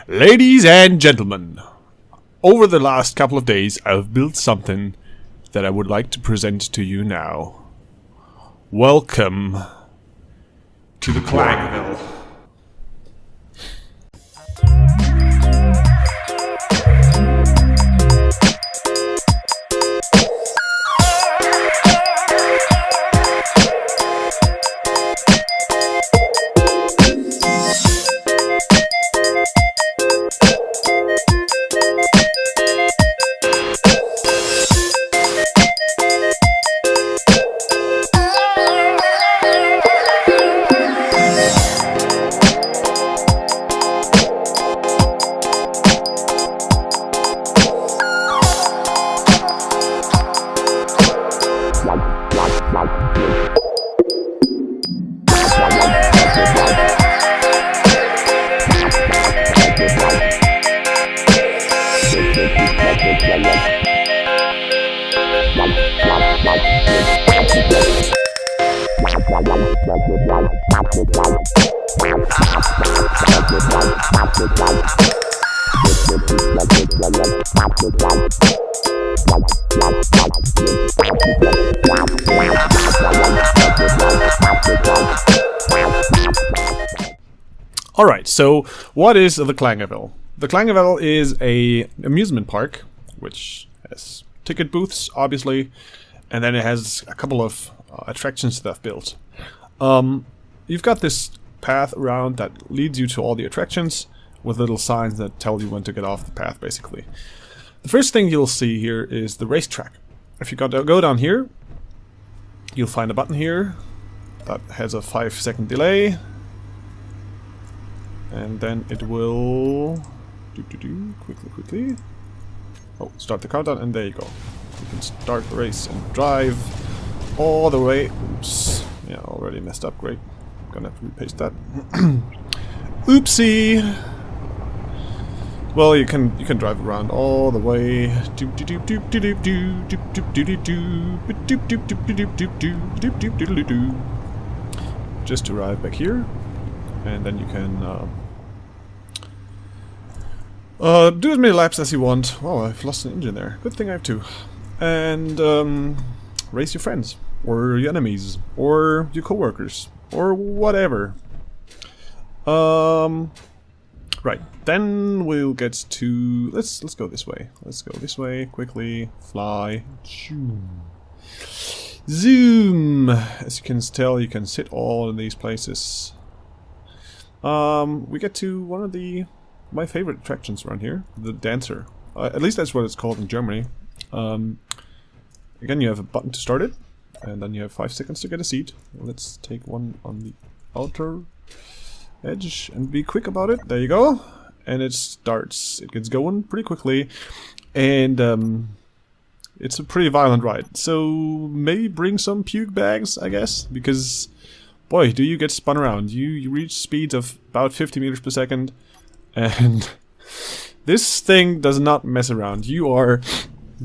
Ladies and gentlemen, over the last couple of days I've built something that I would like to present to you now. Welcome to the Clangival. Alright, so what is the Clangival? The Clangival is a amusement park, which has ticket booths, obviously, and then it has a couple of attractions that I've built. You've got this path around that leads you to all the attractions with little signs that tell you when to get off the path, basically. The first thing you'll see here is the racetrack. If you go down here, you'll find a button here that has a 5-second delay. And then it will quickly. Oh, start the countdown, and there you go. You can start the race and drive all the way. Oops, yeah, already messed up. Great, gonna have to repaste that. Oopsie. Well, you can drive around all the way. Just arrive back here. And then you can do as many laps as you want. Oh, I've lost an engine there. Good thing I have two. And race your friends, or your enemies, or your co-workers, or whatever. Right. Then we'll get to let's go this way. Let's go this way quickly. Fly. Zoom. As you can tell, you can sit all in these places. We get to one of my favorite attractions around here, the dancer. At least that's what it's called in Germany. Again, you have a button to start it, and then you have 5 seconds to get a seat. Let's take one on the outer edge and be quick about it. There you go. And it starts. It gets going pretty quickly, and it's a pretty violent ride. So maybe bring some puke bags, I guess, because boy, do you get spun around. You reach speeds of about 50 meters per second, and this thing does not mess around. You are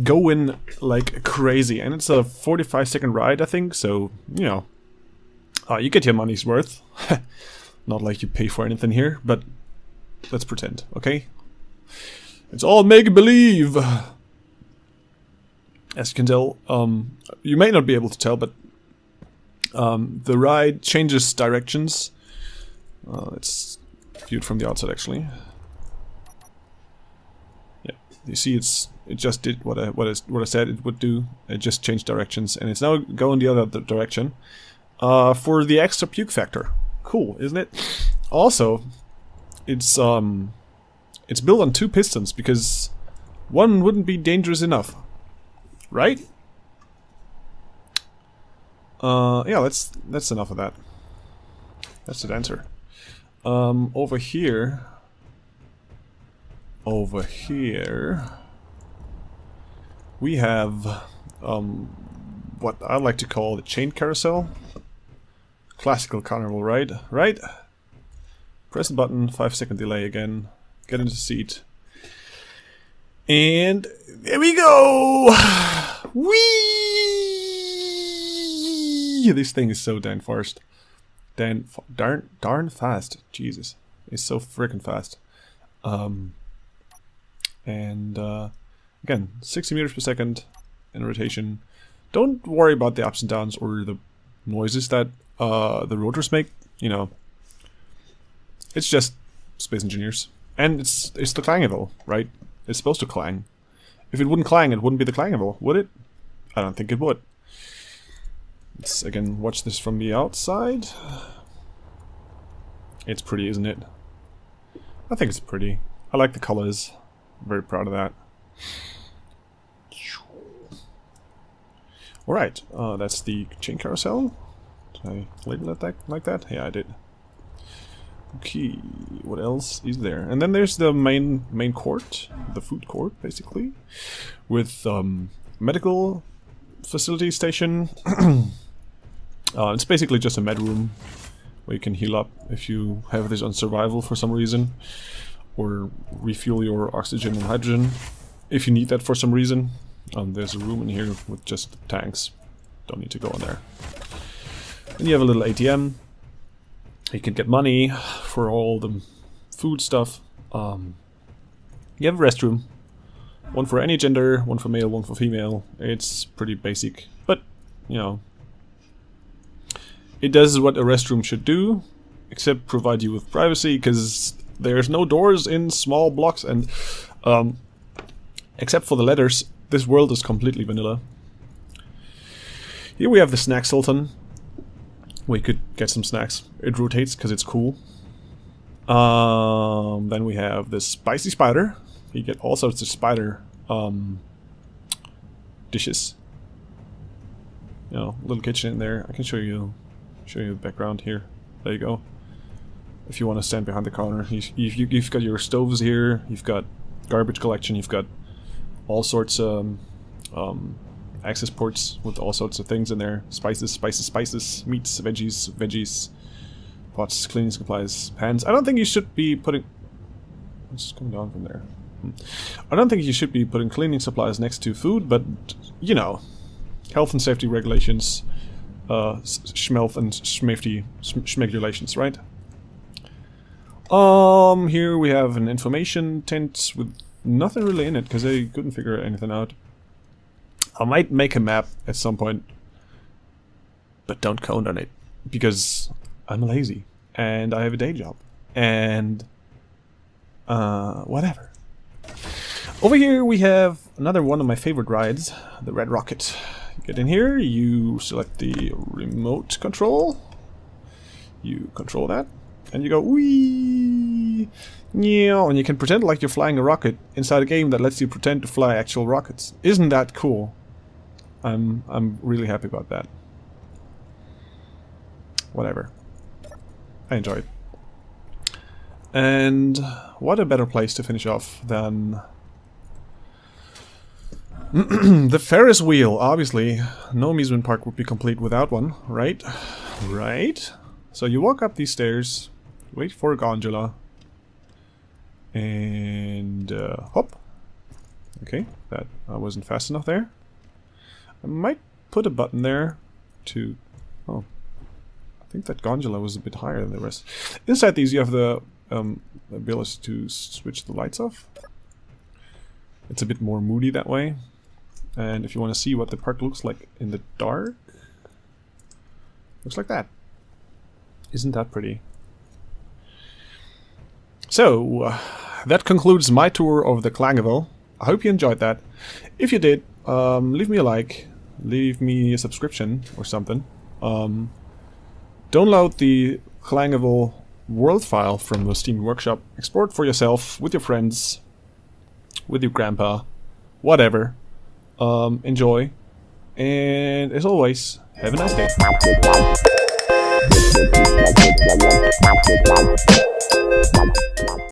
going like crazy, and it's a 45-second ride, I think, so, you know, you get your money's worth. Not like you pay for anything here, but let's pretend, okay? It's all make-believe! As you can tell, you may not be able to tell, but the ride changes directions. It's viewed from the outside, actually. Yeah, you see, it just did what I said it would do. It just changed directions, and it's now going the other direction for the extra puke factor. Cool, isn't it? Also, it's built on 2 pistons because one wouldn't be dangerous enough, right? Yeah, that's enough of that. That's the dancer. Over here, we have what I like to call the chain carousel. Classical carnival ride, right? Press the button, 5-second delay again. Get into the seat. And there we go! Whee! This thing is so darn fast. Darn fast. Jesus. It's so freaking fast. Again, 60 meters per second in rotation. Don't worry about the ups and downs or the noises that the rotors make. You know, it's just Space Engineers, and it's the Clangival, right? It's supposed to clang. If it wouldn't clang, it wouldn't be the Clangival, would it? I don't think it would. Let's again watch this from the outside. It's pretty, isn't it? I think it's pretty. I like the colors. I'm very proud of that. Alright, that's the chain carousel. Did I label it like that? Yeah, I did. Okay, what else is there? And then there's the main court, the food court, basically, with medical facility station. It's basically just a med room where you can heal up if you have this on survival for some reason, or refuel your oxygen and hydrogen if you need that for some reason. There's a room in here with just tanks. Don't need to go in there. And you have a little ATM. You can get money for all the food stuff. You have a restroom. One for any gender, one for male, one for female. It's pretty basic, but, you know, it does what a restroom should do, except provide you with privacy, because there's no doors in small blocks, and except for the letters, this world is completely vanilla. Here we have the Snack Sultan. We could get some snacks. It rotates because it's cool. Then we have the Spicy Spider. You get all sorts of spider dishes. You know, little kitchen in there. I can show you the background here. There you go. If you want to stand behind the counter, you've got your stoves here. You've got garbage collection. You've got all sorts of access ports with all sorts of things in there. Spices, meats, veggies, pots, cleaning supplies, pans. I don't think you should be putting... It's coming down from there. I don't think you should be putting cleaning supplies next to food, but, you know, health and safety regulations, schmelf and schmegulations, right? Here we have an information tent with nothing really in it, because I couldn't figure anything out. I might make a map at some point, but don't count on it, because I'm lazy, and I have a day job, and whatever. Over here we have another one of my favorite rides, the Red Rocket. You get in here, you select the remote control, you control that, and you go wee, yeah, and you can pretend like you're flying a rocket inside a game that lets you pretend to fly actual rockets. Isn't that cool? I'm really happy about that. Whatever. I enjoy it. And what a better place to finish off than the Ferris wheel. Obviously, no amusement park would be complete without one, right? Right? So you walk up these stairs, wait for a gondola, and hop. Okay, that I wasn't fast enough there. I might put a button there to... Oh, I think that gondola was a bit higher than the rest. Inside these you have the ability to switch the lights off. It's a bit more moody that way. And if you want to see what the park looks like in the dark, looks like that. Isn't that pretty? So, that concludes my tour of the Clangival. I hope you enjoyed that. If you did, leave me a like, leave me a subscription or something. Download the Clangival world file from the Steam Workshop. Export for yourself, with your friends, with your grandpa, whatever. Enjoy. And as always, have a nice day.